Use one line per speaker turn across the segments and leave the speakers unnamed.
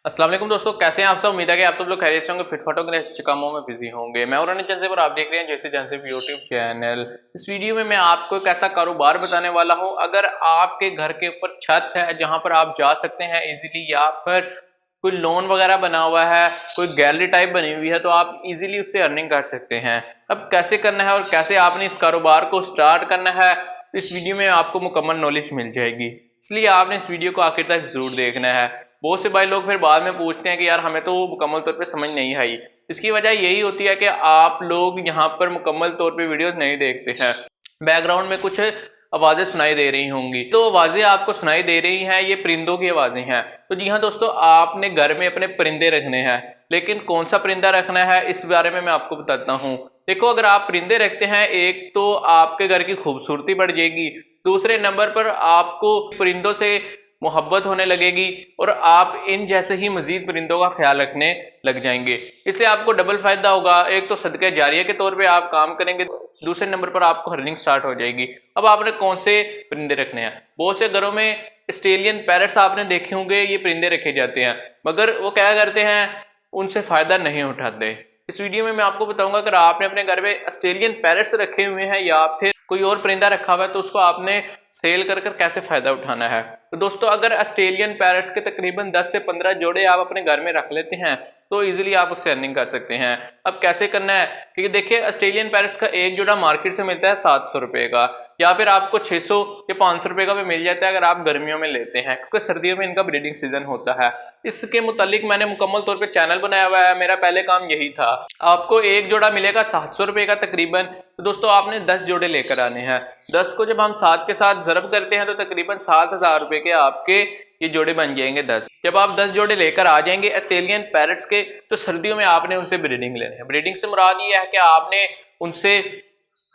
अस्सलाम वालेकुम दोस्तों, कैसे हैं आप सब। उम्मीद है कि आप सब लोग खैरियत से होंगे, फिटफाट होंगे, अच्छे कामों में बिजी होंगे। मैं और जैसे पर आप देख रहे हैं जैसे जैसे यूट्यूब चैनल। इस वीडियो में मैं आपको एक ऐसा कारोबार बताने वाला हूं, अगर आपके घर के ऊपर छत है जहां पर आप जा सकते हैं इजीली, या फिर कोई लोन वगैरह बना हुआ है, कोई गैलरी टाइप बनी हुई है, तो आप इजीली उससे अर्निंग कर सकते हैं। अब कैसे करना है और कैसे आपने इस कारोबार को स्टार्ट करना है, इस वीडियो में आपको मुकम्मल नॉलेज मिल जाएगी, इसलिए आपने इस वीडियो को आखिर तक जरूर देखना है। बहुत से भाई लोग फिर बाद में पूछते हैं कि यार हमें तो मुकम्मल तौर पे समझ नहीं आई। इसकी वजह यही होती है कि आप लोग यहाँ पर मुकम्मल तौर पे वीडियोस नहीं देखते हैं। बैकग्राउंड में कुछ आवाजें सुनाई दे रही होंगी, तो आवाजें आपको सुनाई दे रही हैं, ये परिंदों की आवाजें हैं। तो जी हाँ दोस्तों, आपने घर में अपने परिंदे रखने हैं, लेकिन कौन सा परिंदा रखना है इस बारे में मैं आपको बताता हूँ। देखो, अगर आप परिंदे रखते हैं, एक तो आपके घर की खूबसूरती बढ़ जाएगी, दूसरे नंबर पर आपको परिंदों से मोहब्बत होने लगेगी और आप इन जैसे ही मजीद परिंदों का ख्याल रखने लग जाएंगे। इससे आपको डबल फायदा होगा, एक तो सदका जारिया के तौर पे आप काम करेंगे, दूसरे नंबर पर आपको अर्निंग स्टार्ट हो जाएगी। अब आपने कौन से परिंदे रखने हैं। बहुत से घरों में ऑस्ट्रेलियन पैरट्स आपने देखे होंगे, ये परिंदे रखे जाते हैं, मगर वो क्या करते हैं, उनसे फायदा नहीं उठाते। इस वीडियो में मैं आपको बताऊंगा, अगर आपने अपने घर में ऑस्ट्रेलियन पैरट्स रखे हुए हैं या फिर कोई और परिंदा रखा हुआ है, तो उसको आपने सेल कर कर कैसे फायदा उठाना है। तो दोस्तों, अगर ऑस्ट्रेलियन पैरट्स के तकरीबन 10 से 15 जोड़े आप अपने घर में रख लेते हैं, तो इजीली आप उससे अर्निंग कर सकते हैं। अब कैसे करना है, क्योंकि देखिए ऑस्ट्रेलियन पैरट्स का एक जोड़ा मार्केट से मिलता है 700 रुपए का, या फिर आपको 600 या 500 रुपए का भी मिल जाता है अगर आप गर्मियों में लेते हैं, क्योंकि सर्दियों में इनका ब्रीडिंग सीजन होता है। इसके मुतालिक मैंने मुकम्मल तौर पे चैनल बनाया हुआ है, मेरा पहले काम यही था। आपको एक जोड़ा मिलेगा 700 रुपए का तकरीबन। तो दोस्तों, आपने 10 जोड़े लेकर आने हैं। 10 को जब हम 7 के साथ ज़रब करते हैं तो तकरीबन 7,000 रुपए के आपके ये जोड़े बन जाएंगे 10। जब आप 10 जोड़े लेकर आ जाएंगे ऑस्ट्रेलियन पैरट्स के, तो सर्दियों में आपने उनसे ब्रीडिंग लेनी है। ब्रीडिंग से मुराद ये है कि आपने उनसे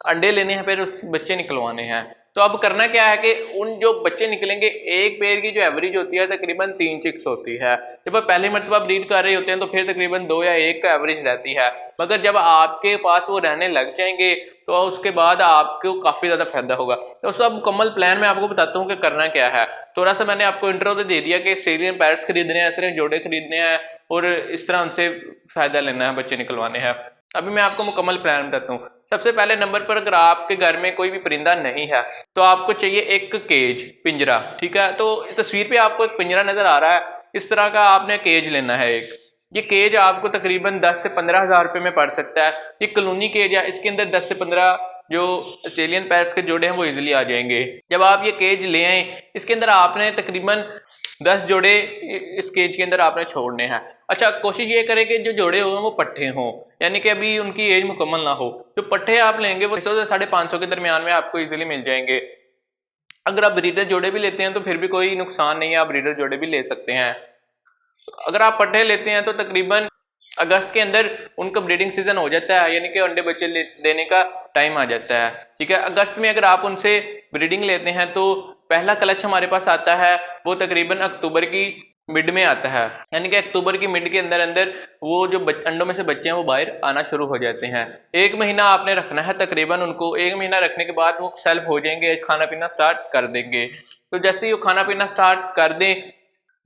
अंडे लेने हैं, फिर उस बच्चे निकलवाने हैं। तो अब करना क्या है कि उन जो बच्चे निकलेंगे, एक पेड़ की जो एवरेज होती है तकरीबन 3 चिक्स होती है। जब आप पहली मरतबा ब्रीड कर रहे होते हैं तो फिर तकरीबन 2 या 1 का एवरेज रहती है, मगर जब आपके पास वो रहने लग जाएंगे तो उसके बाद आपको काफी ज्यादा फायदा होगा। तो उसका मुकम्मल प्लान मैं आपको बताता हूँ कि करना क्या है। थोड़ा सा मैंने आपको इंट्रो तो दे दिया कि ऑस्ट्रेलियन पैरट्स खरीदने हैं, ऐसे जोड़े खरीदने हैं और इस तरह उनसे फायदा लेना है, बच्चे निकलवाने हैं। अभी मैं आपको मुकम्मल प्लान बताता हूँ। सबसे पहले नंबर पर, अगर आपके घर में कोई भी परिंदा नहीं है तो आपको चाहिए एक केज, पिंजरा। ठीक है, तो तस्वीर पे आपको एक पिंजरा नजर आ रहा है, इस तरह का आपने केज लेना है एक। ये केज आपको तकरीबन 10 से 15,000 रुपए में पड़ सकता है। ये कॉलोनी केज है, इसके अंदर 10 से 15 जो ऑस्ट्रेलियन पैरट्स के जोड़े हैं वो इजीली आ जाएंगे। जब आप ये केज ले आए, इसके अंदर आपने तकरीबन 10 जोड़े इस केज के अंदर आपने छोड़ने हैं। अच्छा, कोशिश ये करें कि जो जोड़े हुए हैं वो पट्टे हों, यानी कि अभी उनकी एज मुकम्मल ना हो। जो पट्टे आप लेंगे वो 600 से 550 के दरमियान में आपको इजीली मिल जाएंगे। अगर आप ब्रीडर जोड़े भी लेते हैं तो फिर भी कोई नुकसान नहीं है, आप ब्रीडर जोड़े भी ले सकते हैं। अगर आप पट्टे लेते हैं तो तकरीबन अगस्त के अंदर उनका ब्रीडिंग सीजन हो जाता है, यानी कि अंडे बच्चे देने का टाइम आ जाता है। ठीक है, अगस्त में अगर आप उनसे ब्रीडिंग लेते हैं तो पहला क्लच हमारे पास आता है वो तकरीबन अक्टूबर की मिड में आता है, यानी कि अक्टूबर की मिड के अंदर अंदर वो जो अंडों में से बच्चे हैं वो बाहर आना शुरू हो जाते हैं। 1 महीना आपने रखना है तकरीबन उनको। 1 महीना रखने के बाद वो सेल्फ हो जाएंगे, खाना पीना स्टार्ट कर देंगे। तो जैसे ही वो खाना पीना स्टार्ट कर दें,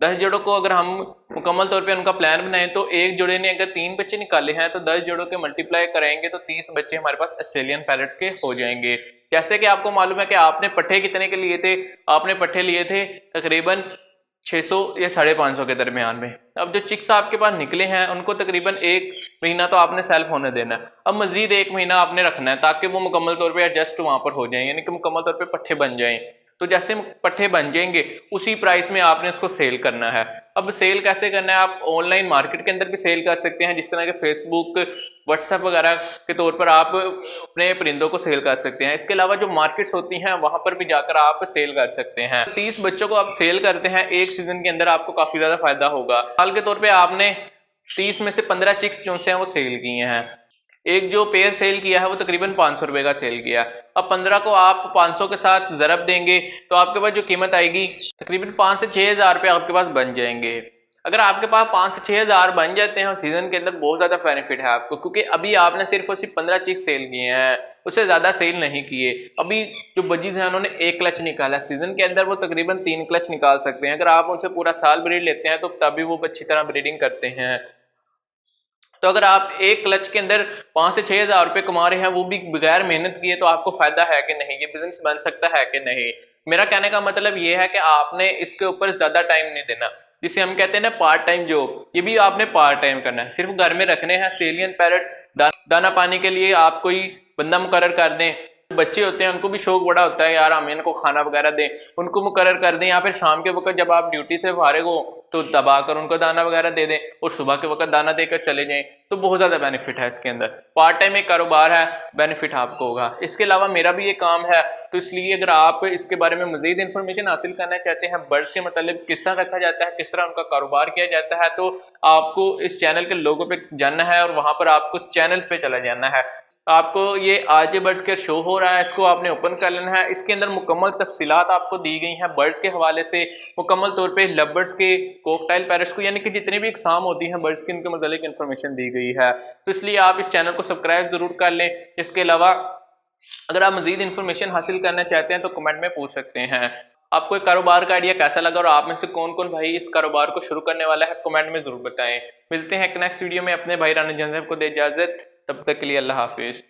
10 जोड़ों को अगर हम मुकम्मल तौर पे उनका प्लान बनाएं, तो एक जोड़े ने अगर 3 बच्चे निकाले हैं तो 10 जोड़ों के मल्टीप्लाई करेंगे तो 30 बच्चे हमारे पास ऑस्ट्रेलियन पैरट्स के हो जाएंगे। जैसे कि आपको मालूम है कि आपने पट्टे कितने के लिए थे, आपने पट्टे लिए थे तकरीबन 600 या 550 के दरमियान में। अब जो चिक्स आपके पास निकले हैं उनको तकरीबन 1 महीना तो आपने सेल्फ होने देना है। अब मजीद 1 महीना आपने रखना है ताकि वो मुकम्मल तौर पे एडजस्ट वहां पर हो जाए, यानी कि मुकम्मल तौर पे पट्टे बन जाएं। तो जैसे पट्टे बन जाएंगे उसी प्राइस में आपने उसको सेल करना है। अब सेल कैसे करना है, आप ऑनलाइन मार्केट के अंदर भी सेल कर सकते हैं, जिस तरह के फेसबुक, व्हाट्सएप वगैरह के तौर पर आप अपने परिंदों को सेल कर सकते हैं। इसके अलावा जो मार्केट्स होती हैं वहां पर भी जाकर आप सेल कर सकते हैं। 30 बच्चों को आप सेल करते हैं एक सीजन के अंदर, आपको काफी ज्यादा फायदा होगा। साल के तौर पर आपने 30 में से 15 चिक्स जो से हैं वो सेल किए हैं। एक जो पेयर सेल किया है वो तकरीबन 500 रुपए का सेल किया। अब 15 को आप 500 के साथ ज़रब देंगे तो आपके पास जो कीमत आएगी तकरीबन 5 से 6 हज़ार रुपये आपके पास बन जाएंगे। अगर आपके पास 5 से 6 हज़ार बन जाते हैं सीजन के अंदर, बहुत ज़्यादा बेनिफिट है आपको, क्योंकि अभी आपने सिर्फ और सिर्फ 15 चीज सेल किए हैं, उससे ज़्यादा सेल नहीं किए। अभी जो बजीज हैं उन्होंने 1 क्लच निकाला सीजन के अंदर, वो तकरीबन 3 क्लच निकाल सकते हैं। अगर आप उनसे पूरा साल ब्रीड लेते हैं तो तभी वो अच्छी तरह ब्रीडिंग करते हैं। तो अगर आप एक क्लच के अंदर 5 से 6 हज़ार रुपये कमा रहे हैं, वो भी बगैर मेहनत किए, तो आपको फायदा है कि नहीं, ये बिजनेस बन सकता है कि नहीं। मेरा कहने का मतलब ये है कि आपने इसके ऊपर ज्यादा टाइम नहीं देना, जिसे हम कहते हैं ना पार्ट टाइम जॉब, ये भी आपने पार्ट टाइम करना है। सिर्फ घर में रखने हैं ऑस्ट्रेलियन पैरट्स, दाना पानी के लिए आप कोई बंदा मुकर्रर कर दें। बच्चे होते हैं उनको भी शौक बड़ा होता है यार हम इनको खाना वगैरह दें, उनको मुकर्रर कर दें, या फिर शाम के वक्त जब आप ड्यूटी से फारिग हो तो दबा कर उनको दाना वगैरह दे दें और सुबह के वक्त दाना देकर चले जाएं। तो बहुत ज़्यादा बेनिफिट है इसके अंदर, पार्ट टाइम एक कारोबार है, बेनिफिट आपको होगा। इसके अलावा मेरा भी ये काम है, तो इसलिए अगर आप इसके बारे में मजीद इन्फॉर्मेशन हासिल करना चाहते हैं, बर्ड्स के मतलब किस तरह रखा जाता है, किस तरह उनका कारोबार किया जाता है, तो आपको इस चैनल के लोगों पे जाना है और वहां पर आपको चैनल पे चला जाना है। आपको ये आरजे बर्ड्स के शो हो रहा है, इसको आपने ओपन कर लेना है। इसके अंदर मुकम्मल तफसीलात आपको दी गई हैं बर्ड्स के हवाले से, मुकम्मल तौर पे लव बर्ड्स के, कॉकटेल पैरट्स को, यानी कि जितनी भी इकसाम होती हैं बर्ड्स की, इनके मतलब इन्फॉर्मेशन दी गई है। तो इसलिए आप इस चैनल को सब्सक्राइब जरूर कर लें। इसके अलावा अगर आप मजीद इन्फॉर्मेशन हासिल करना चाहते हैं तो कमेंट में पूछ सकते हैं। आपको एक कारोबार का आइडिया कैसा लगा और आप में से कौन कौन भाई इस कारोबार को शुरू करने वाला है, कमेंट में जरूर बताएं। मिलते हैं एक नेक्स्ट वीडियो में। अपने भाई राना जंजब को दे इजाजत, तब तक के लिए अल्लाह हाफिज।